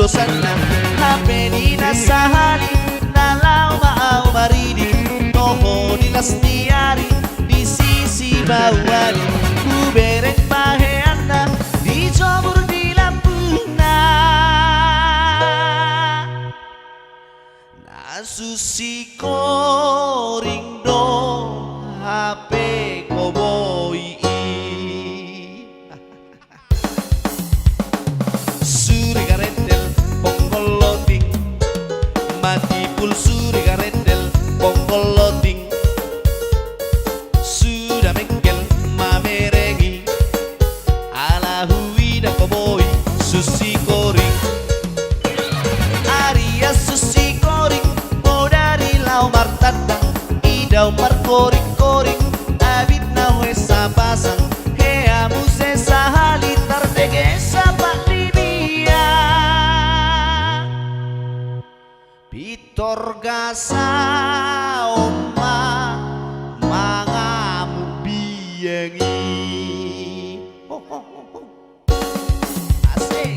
dosana HP na sahali nalau mau maridi toho di lastiari di sisi bawani ku berek paheana di jomur di lampuna nasusi koring do HP koboi suri garendel ponggol loading mati pul suri garendel ponggol loading sudah mengkel mamerengi ala huida koboi susi koring Arya susi koring bodari lau martadang idau markoring-koring abit na wesa pasang hea muse sahali tardege sapak libia pitor gasa oma mangamu biyengi asik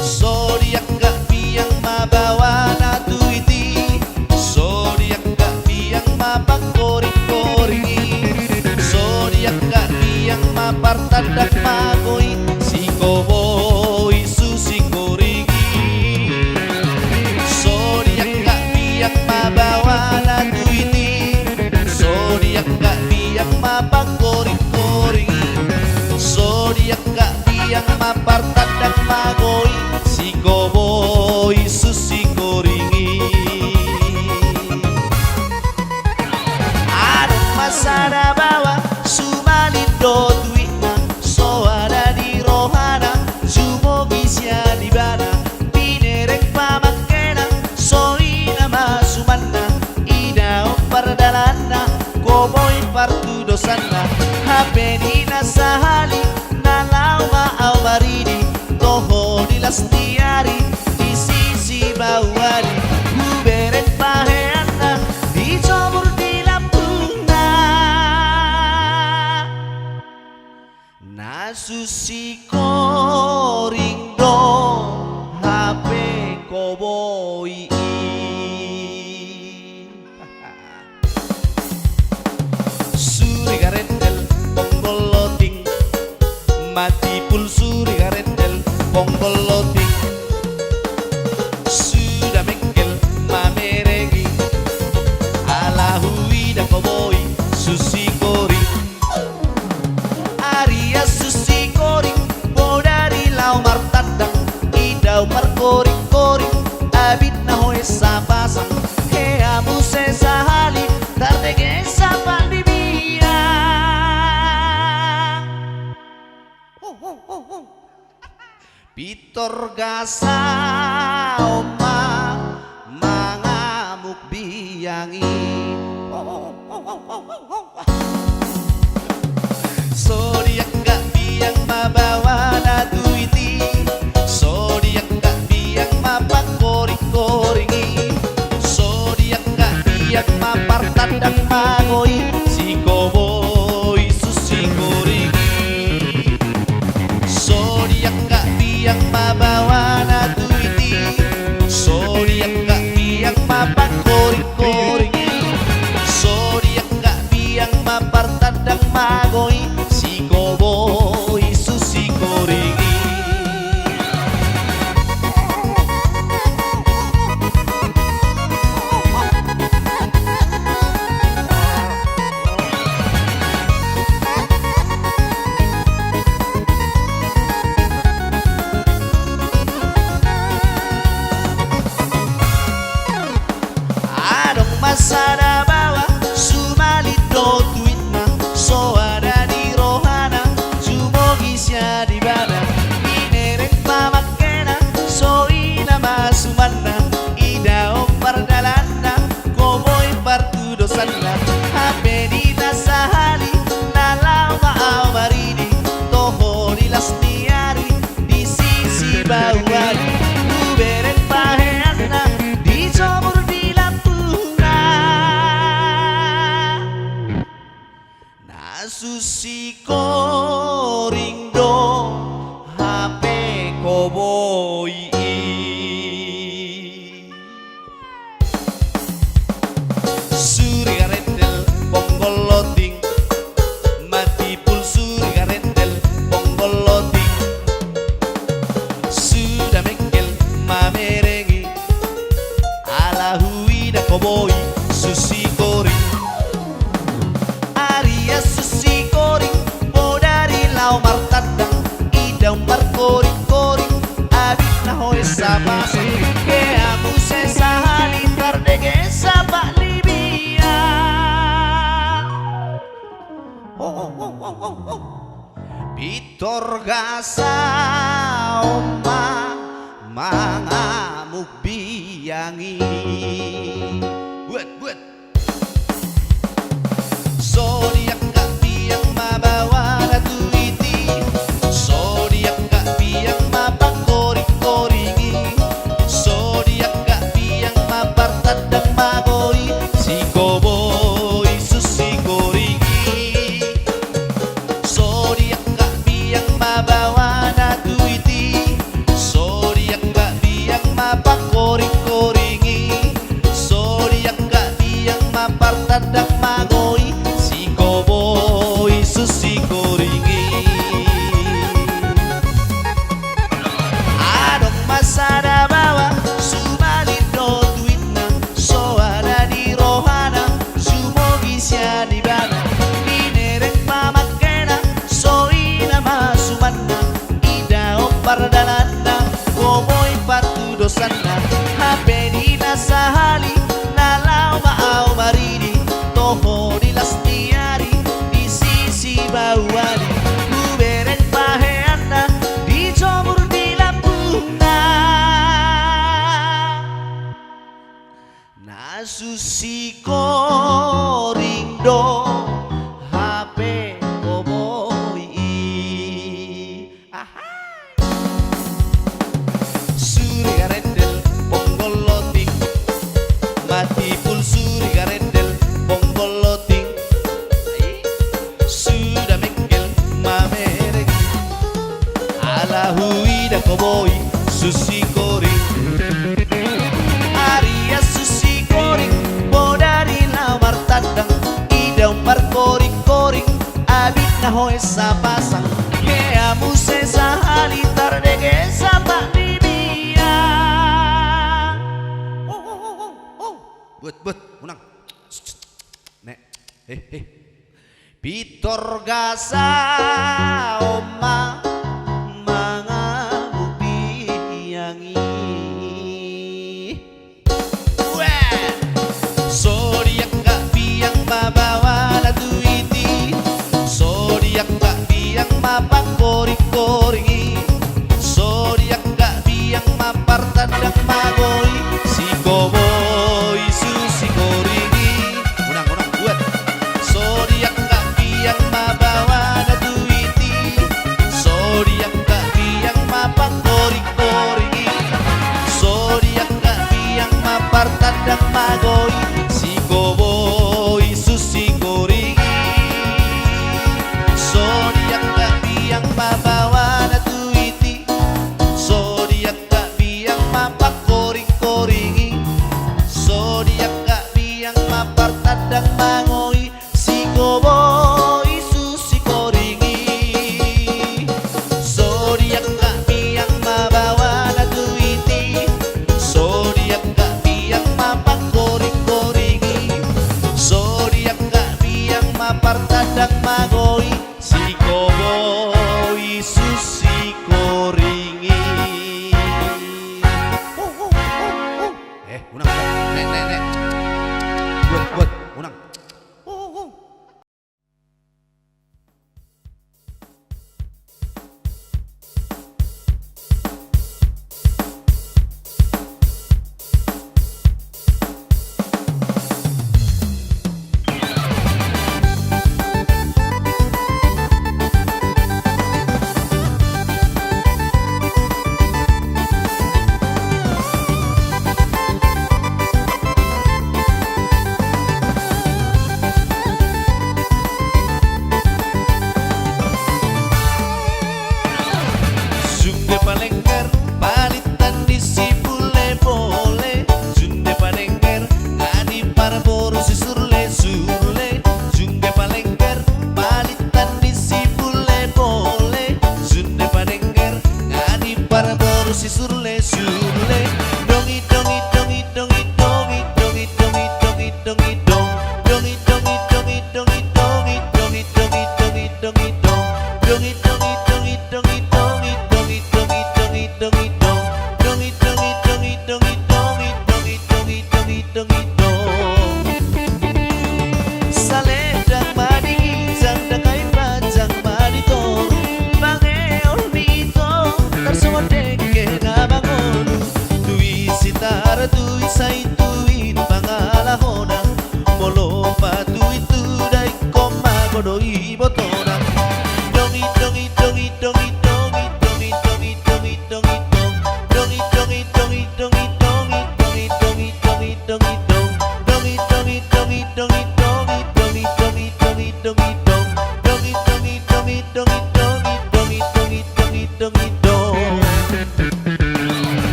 zodiak gak biang mabawa na tuiti zodiak gak biang mabang koring-koringi zodiak gak biang mapartadak magoi si koboi susi koringi zodiak gak biang mabawa na tuiti zodiak gak biang mabang koring-koringi zodiak gak biang mapartadak magoi si koboi susi koringi ada masada bawa sumalindo duitna so ada di rohana sumogi sia di bana pinerek pamakena so ina masumanna ida pardalana koboi partu dosana HP dina sahali nalau mau maridi toho di lastiari di sisi bawani ku berek paheana di jomur di lampuna nasusi koring do HP koboi suri garendel ponggol loading mati pul suri garendel ponggol loading sudah mengkel mamerengi ala huida koboi susi koring Arya susi koring bodari lau martadang idau markoring-koring abit na hoesa pasang hea muse sahali tardege sapak libia pitor gasa oma mangamuk biyangi zodiak gak biang mabawa na duiti zodiak gak biang mabang koring-koringi zodiak gak biang mapartadak magoi si koboi susi koringi zodiak gak biang mabawa na duiti zodiak gak biang mabang koring-koringi zodiak gak biang mapartadak magoi si koboi susi koringi adong masada bawa sumalindo duitna so ada di rohana sumogi sia di bana inerek pamakena so ina masumanna ida pardalana koboi partu dosana HP dina sahali nalau mau maridi toho di lastiari di sisi bawani ku berek paheana di jomur di lampuna nasusi koring do HP koboi Suri garendel bonggol loting, mati pul suri garendel bonggol loting. Sudah mengkel mamerengi, ala huida koboi susi kori. Aria susi kori, bodari lau martanda, ida umar kori kori, abit na hoy sabasa. Ke amu se sahali tardege sabak libia. Pitor gasa oma mangamuk biyangi. Buat Zodiak kak biang mabawa ratu iti, Zodiak kak biang mabang koring-koringi, Zodiak kak biang mabar tadang magoi, si koboi susi koringi. Zodiak kak biang mabawa ratu iti, Zodiak kak biang mabang koring-koringi, Zodiak kak biang mabar tadang magoi, si koboi susi koringi. Adong masada bawa sumalindo duitna, so ada di rohana sumogi sia di bana, inerek mamakena so ina masumanna, ida opar dalana koboi patu dosana, hape di nasahali nalau maau maridi, toho di lastiari di sisi bawani, kubereng paheana dijemur di lampuna. Nasusi korindo HP koboi. Suri garendel bonggol loting, mati pul suri garendel bonggol loting. Sudah mengkel mamereng, ala huida koboi susi koring. Aria susi koring, bodari lamar tandang, ida umar koring-koring, abit na hoy sa pasang. Kea muse sa halitar dege sa panibia. Buat, unang. Nek, Pitor gasa oma mangamuk biyangi. Zodiak kak biang mabawa ratu iti, Zodiak kak biang mabang koring-koringi, Zodiak kak biang mapar tandang magoi, si koboi susi koringi. Unang buat. Zodiak kak biang mabawa ratu iti, Zodiak kak biang mabang koring-koringi, Zodiak kak biang mapar tandang magoi, si koboi susi koringi. Zodiak kak biang mabawa ratu iti, Zodiak kak biang mapang koring-koringi, Zodiak kak biang mapar tandang mangoi, si koboi susi koringi. Zodiak kak biang mabawa ratu iti, Zodiak kak biang mapang koring-koringi, Zodiak kak biang mapar tandang magoi, si koboi susi koringi. Unang nek buat unang.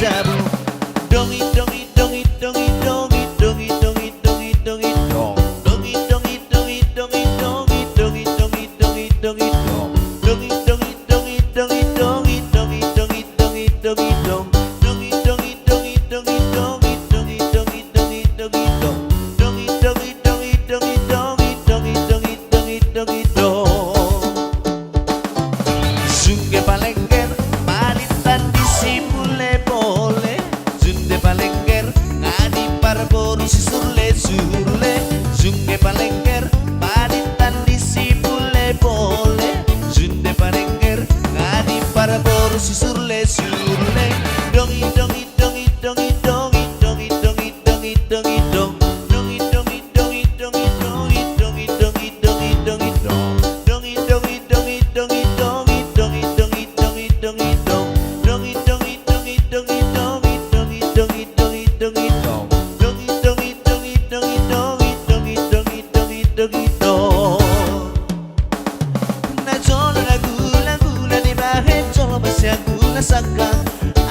jabu. Dongi dongi dongi dongi dongi dongi dongi dongi dongi dong. Dongi dongi dongi dongi dongi dongi dongi dongi dongi dong. Dongi dongi dongi dongi dongi dongi dongi dongi dongi dong. Dongi dongi dongi dongi dongi dongi dongi dongi dongi dong. Dongi dongi dongi dongi dongi dongi dongi dongi dongi dong. Sungge palengker palitan disipule boleh. Sunde palengker ngadi parboru si surle surle. Sungge palengker palitan disipule boleh. Sunde palengker ngadi parboru si surle surle. Dongi dongi dongi dongi dongi dongi dongi dongi dongi dong. Dongi dongi dongi dongi dongi dongi dongi dongi dongi dong. Dongi dongi dongi dongi dongi dongi dongi dongi dongi dong. Dongi dongi dongi dongi dongi dongi dongi dongi dongi dong. Dongi dongi dongi dongi dongi dongi dongi dongi dongi dong. Na cholo na gula gula di bahe cholo basya gula saka.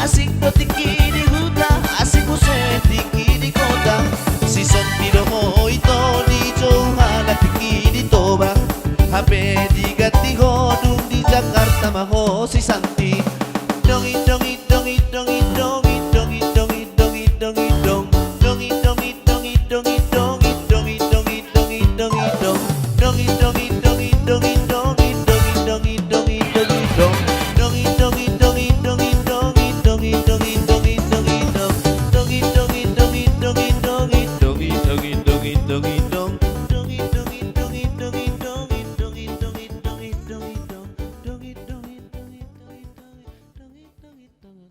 Asik to tiki di huta, asik use tiki di kota. Si sentiro mo ito di Johala tiki di Toba. Hape di gati hodung di Jakarta maho si Santi. Dongi dongi dongi dongi dongi dongi dongi dongi dongi dong. Dongi dongi dongi dongi dongi dongi dongi dongi dongi dong. Dongi dongi dongi dongi dongi dongi dongi dongi dongi dong. Dongi dongi dongi dongi dongi dongi dongi dongi dongi dong. Dongi dongi dongi dongi dongi dongi dongi dongi dongi dong. Dongi dongi dongi dongi dongi dongi dongi dongi dongi dong. Dongi dongi dongi dongi dongi dongi dongi.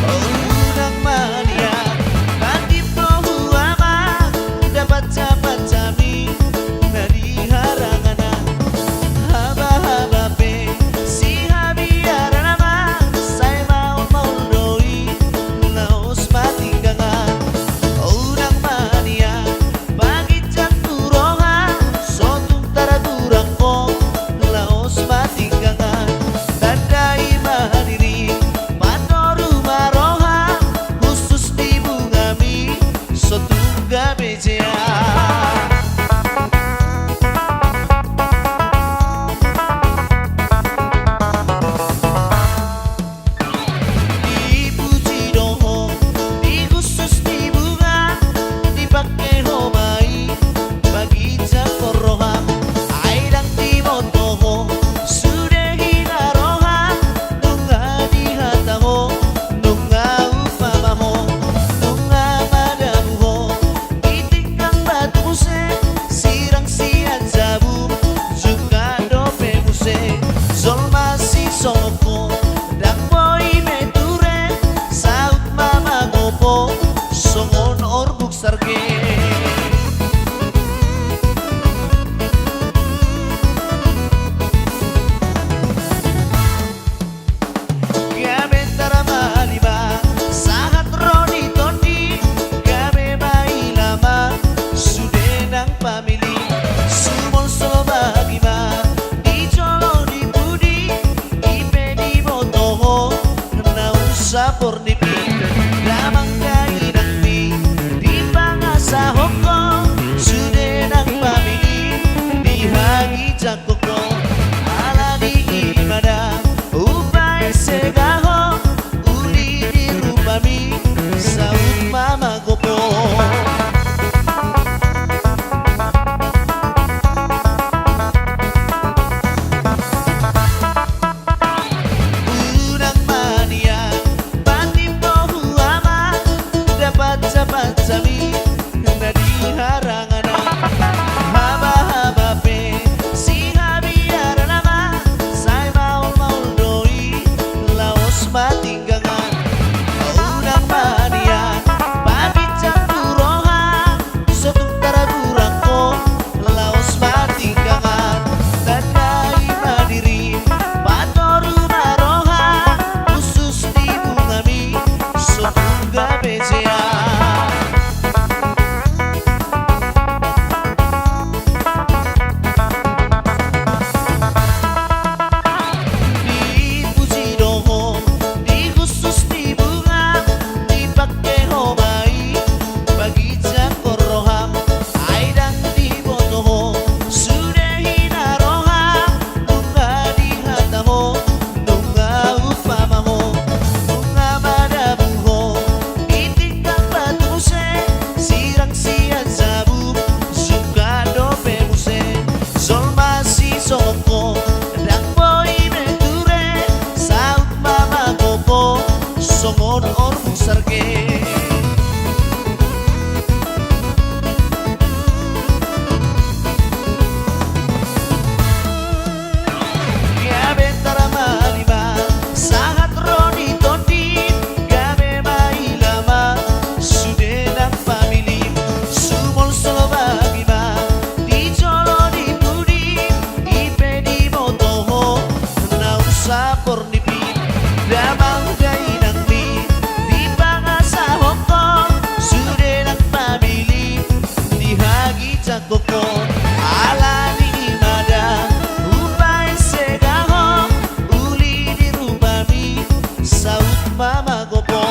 Unang mania Kandi pohu ama dapat capat-cami nadi haranganan. Haba-haba pe si habiara nama saya mau doi laos matinggangan. Unang mania bagi jaturoha sotung taraturang ko laos matinggangan. Tandai mahadiri patoru maroha khusus di bungami sotunga bejea. Dipuji doho, di khusus di bunga, dipakai homai bagi jakoroha. Aidang timotoho, sudah hinaroha, nunga dihataho, nunga upamaho, nunga madamuho, itingkang batu muse, sirang siang jabu, juga dope muse, zol masih soko, dang boy meture, saut mama ngopo, songon orbuk sarge. Gabe tarama lima, sangat roni toni. Gabe bayi lama, sudah nang pamili. Sumol solo bagima, di colo di budi, ipe di botoho, na usapor di pi. Damang kai nang pi, di pangasa hoko, sudah nang pamili, di hagi jakoko. Ala di imada, upay segaho, uli di rupami, saut mama gopo. Unang mania, batim to cakoko alani imada upai segaho uli dirubami saut mama gopo.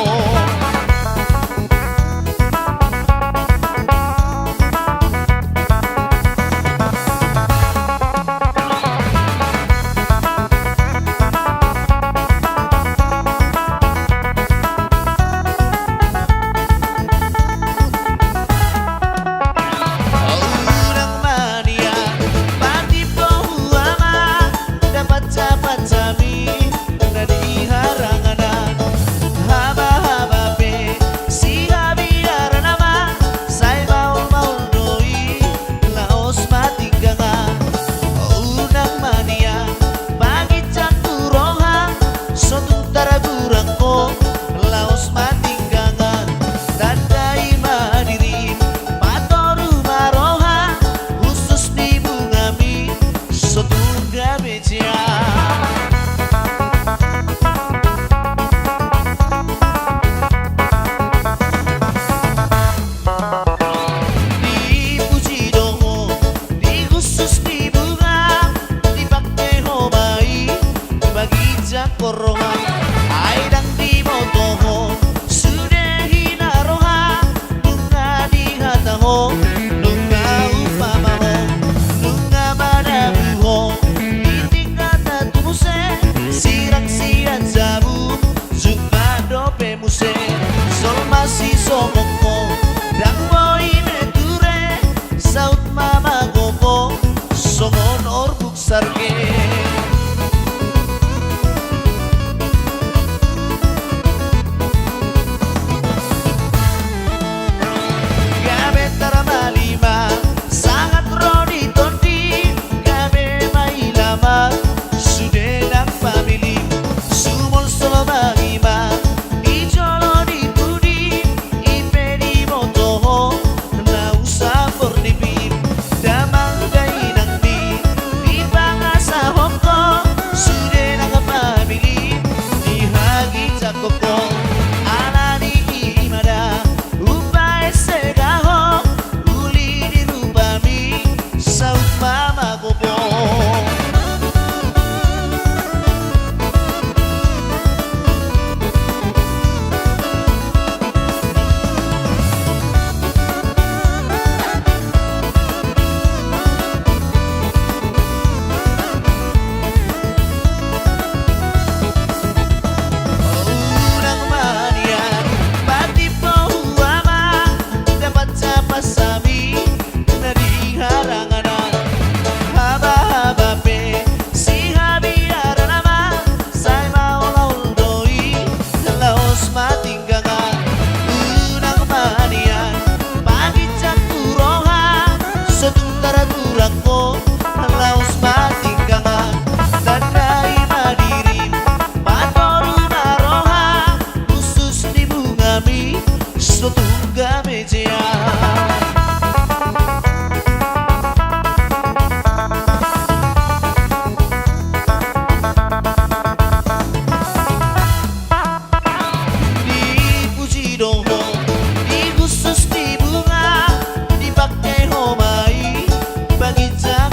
Korongan aidang di motoho sudah hina roha nunga di hataho nunga upamaho nunga madabuho iting kata tumuse sirang siat zabu zumba dope muse sol masih somoko dang boy meture saut mama gopo songon orbuk sarge. Di khusus di bunga dipakai homai bagi jam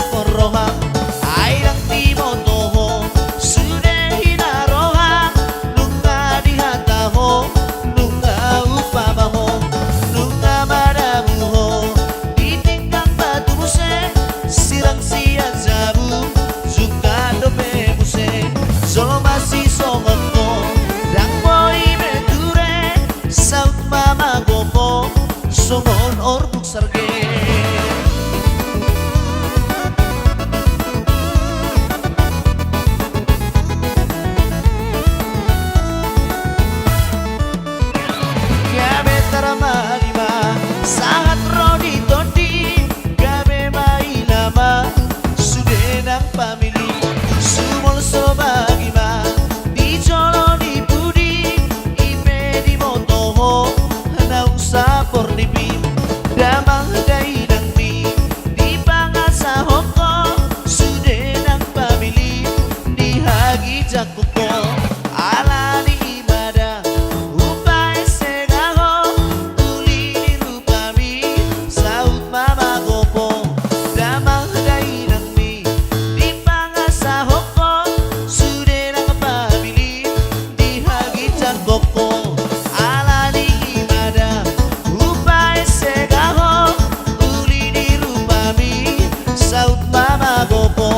saut mama gopo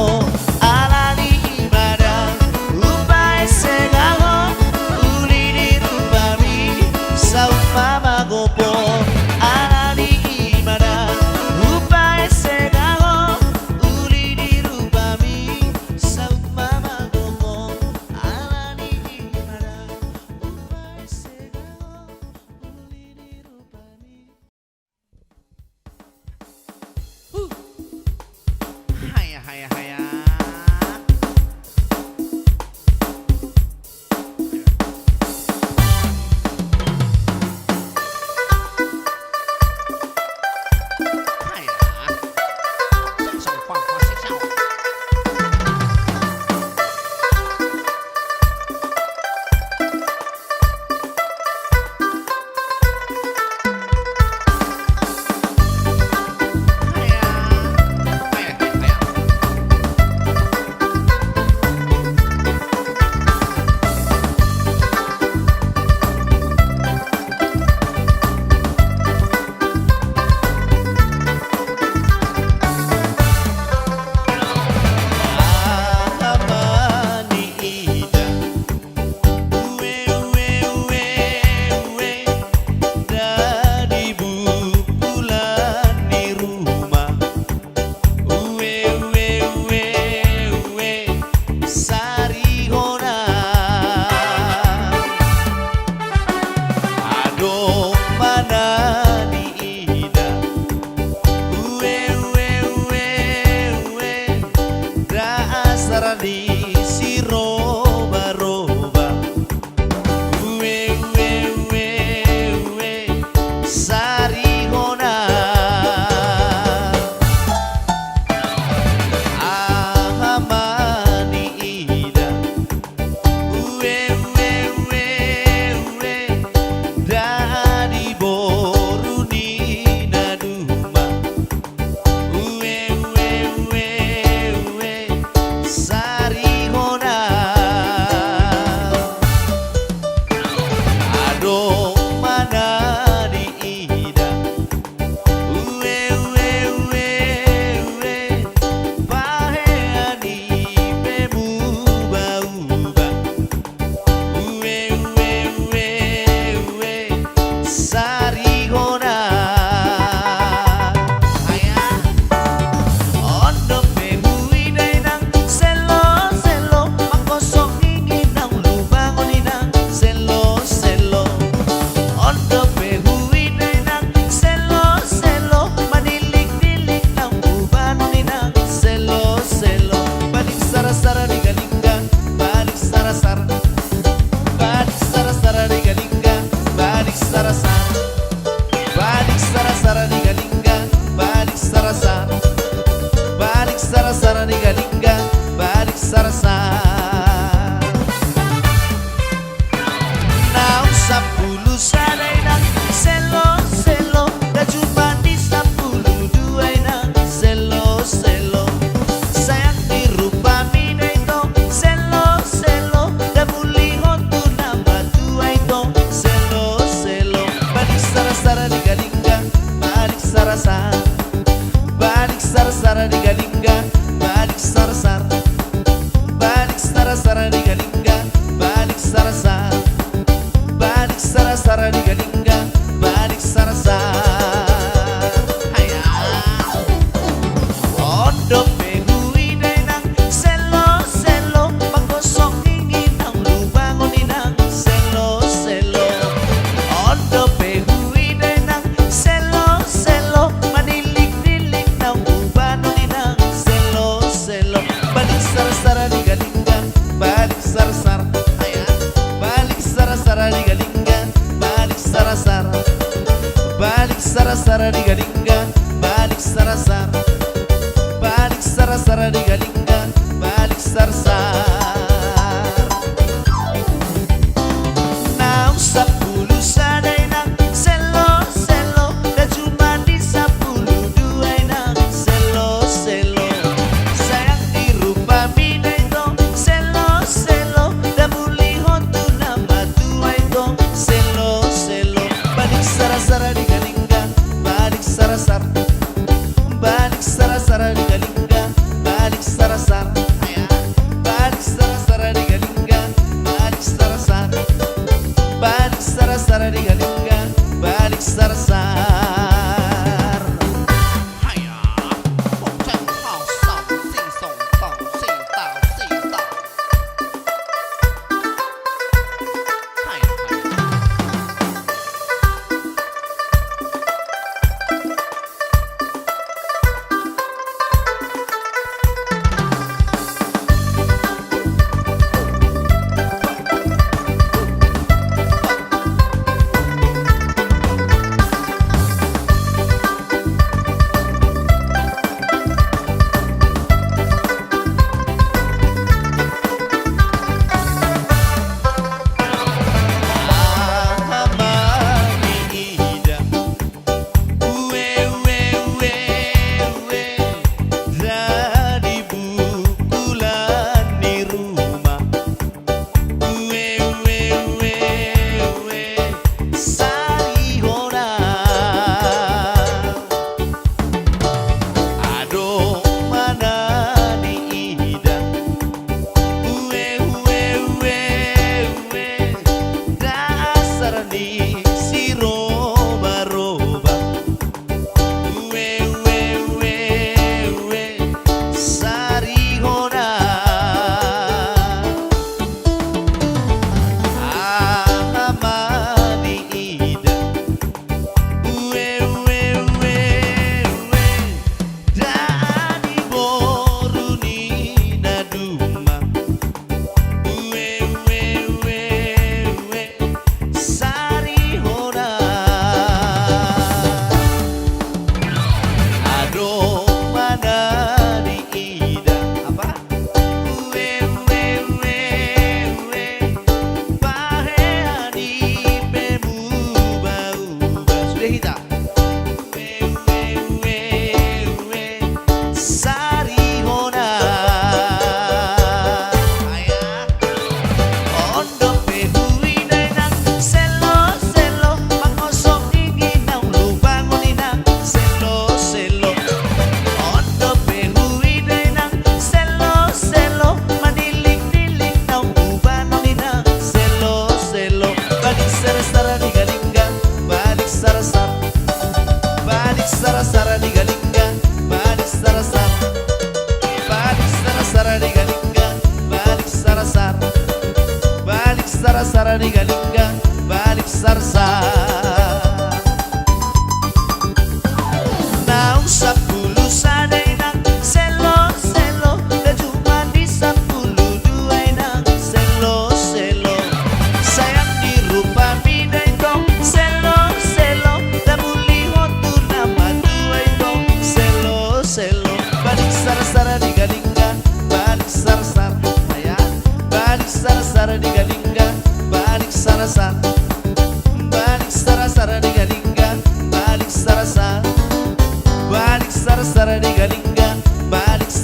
alani imada upae segaho ulini rupami saut mama gopo alani imada upae segaho ulini rupami saut mama gopo alani imada upae segaho ulini rupami. Haya haya haya. sara digalingga, balik sarasar, balik sarasara digalingga, balik sarsar. Naung 10 sadai nang selo selo, dan cuma di 10 nang selo selo. Sayang di rupa mina itu selo selo, dan muli hontu nama tua itu selo selo. Balik sarasara digalingga, balik sarasar, balik sarasara digalingga.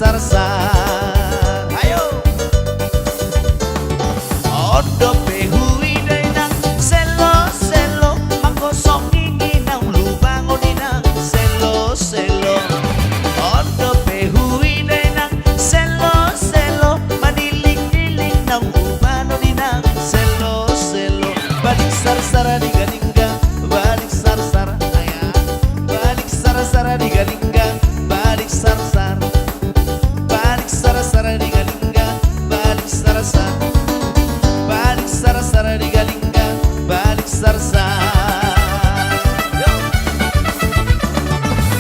sarsar. Ayo ondo pehui nang selo selo mangkosong ingin nang lubang odina selo selo ondo pehui nang selo selo maniling-niling nang lubang odina selo selo balik sarsara di galingga balik sarsara ayah balik sarsara di galingga balik sarsara balik sarsara di galingga balik sarsara balik sarsara di galingga balik sarsara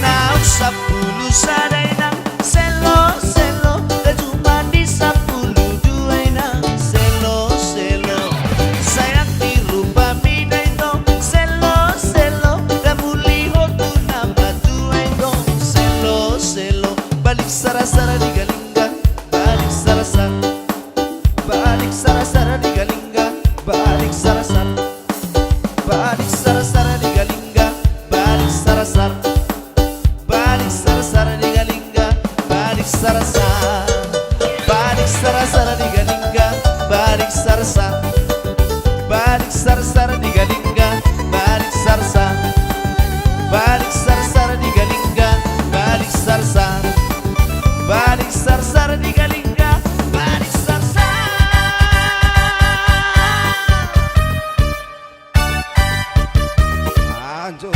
nau 10 sadai nang selo selo dan cuma di 10 duai nang selo selo sayang di rupa mina itu selo selo dan muli hotu nama duai itu selo selo balik sarsara di galingga balik sarsara balik sarsara di galingga balik sarsara balik sarsara di galingga balik sarsara balik sarsara di galingga balik sarsara balik sarsara di galingga balik sarsara balik sarsara di galingga balik sarsara balik sarsara di galingga balik sarsara balik sarsara di galingga balik sarsara anjur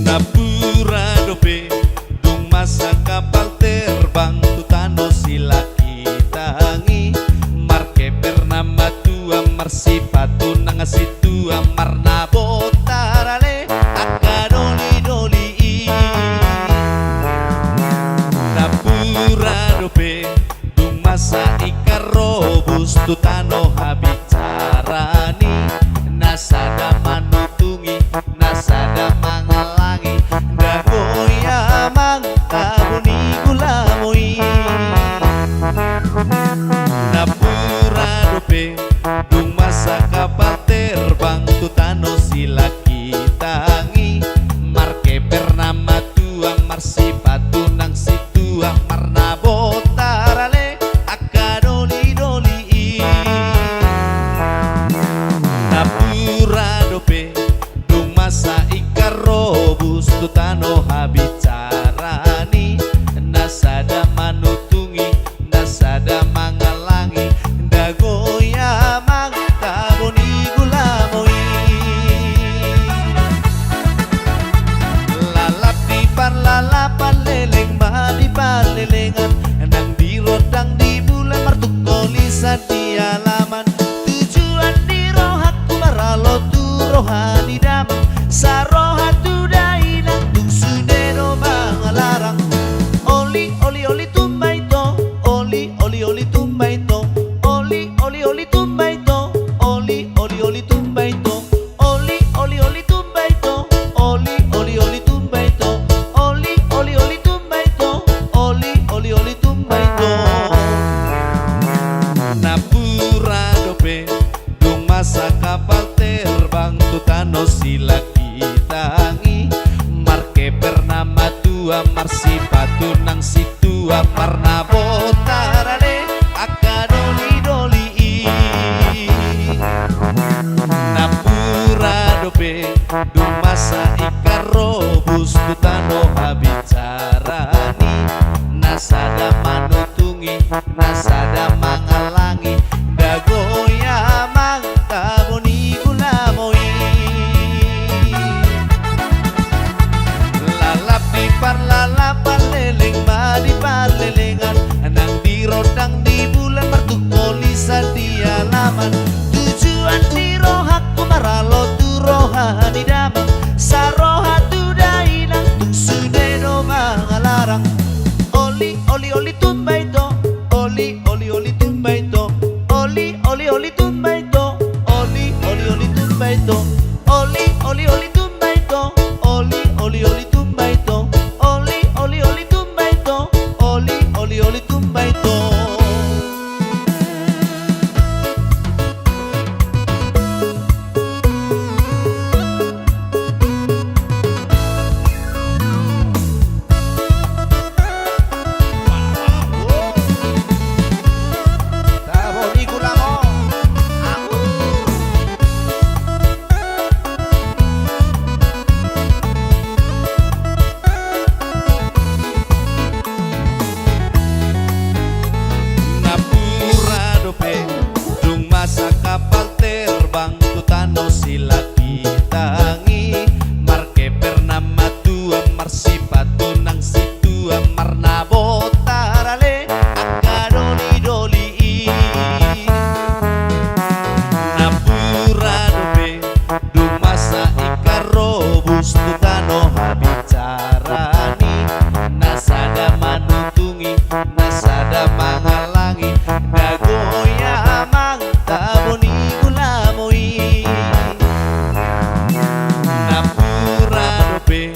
Napura dope dung masa kapal terbang tutano sila kitangi marke bernama tua marsipatu nang situ amarna botarale akadoli doli Napura dope dung masa ikarobus tutano habicarani nasada manutungi nasada mangalangi dagoya mangkabuni gulamoi Napura dope dung masa kapal terbang tutano sila kitangi marke bernama tua marsipatu nang situ amarna botarale akadoli doli Napura dope dung masa ikarobus tutano habicarani nasada manutungi nasada mangalangi dagoya mangtaboni gulamoi lalap di parlalapan leleng di parlelengan nang di rodang di bulan martukoli di alaman tujuan di rohaku maralo tu rohani damang saroha tu dai nang tungsudeno mangalarang oli oli oli tumbai to oli oli oli tumbai to oli oli oli tumbai to oli oli oli tumbai to oli oli oli tumbai to oli oli oli tumbai to oli oli oli tumbai to oli oli oli tumbai to Napura dope dung masa kapal terbang tutano sila kitangi marke bernama tua marsipatu nang situ amarna botarale akadoli doli Napura dope dung masa ikarobus tutano habicarani nasada manutungi nasada mangalangi dagoya mangtaboni gulamoi lalap di parlalapan leleng di parlelengan nang di rodang di bulan martukoli di alaman tujuan di rohaku oli tumba ito. Oli oli tumba ito. Oli tumba ito. Oli tumba ito. Oli tumba ito. Sa kapal terbang tutano sila kitangi marke pernama tua marsipatu nang situa marnabo tarale akadoli doli napura dobe dumasa ikarobus tutano habicarani nasada manutungi nasada mangalangi dagoya taboni gulamoi napura dobe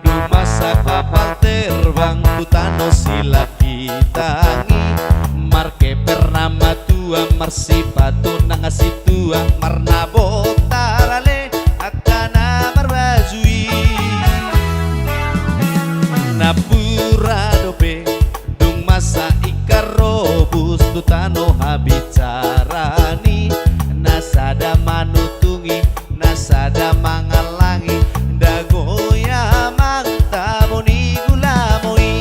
dumasa kapal terbang tutano sila kitangi marke pernama tua marsipatu nang situa marnabo tarale akana marbazui napura dobe dumasa ikarobus tutano habicarani nasada manutungi nasada mangalangi dagoya mangtaboni gulamoi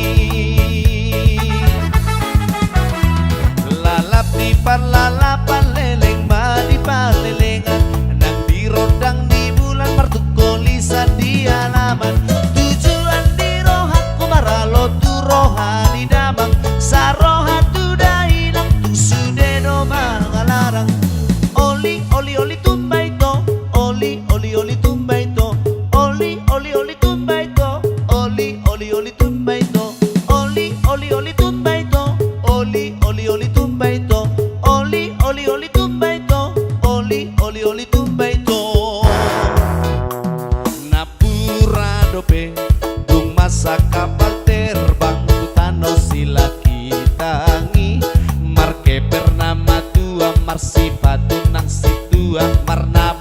lalap di parlalapan leleng madi palelengan nang di rodang di bulan martukolisa di alaman tujuan di rohat kumaralo tu rohani damang saroha tu dahilang tu sudeno mangalarang oli tumba ito. Oli tumba ito. Oli tumba ito. Oli tumba ito. Oli tumba ito. Oli tumba ito. Oli tumba ito. Oli tumba ito. Napura dobe dung masa kapal terbang tutano sila kitangi marke pernama tua marsipatu nang situa marna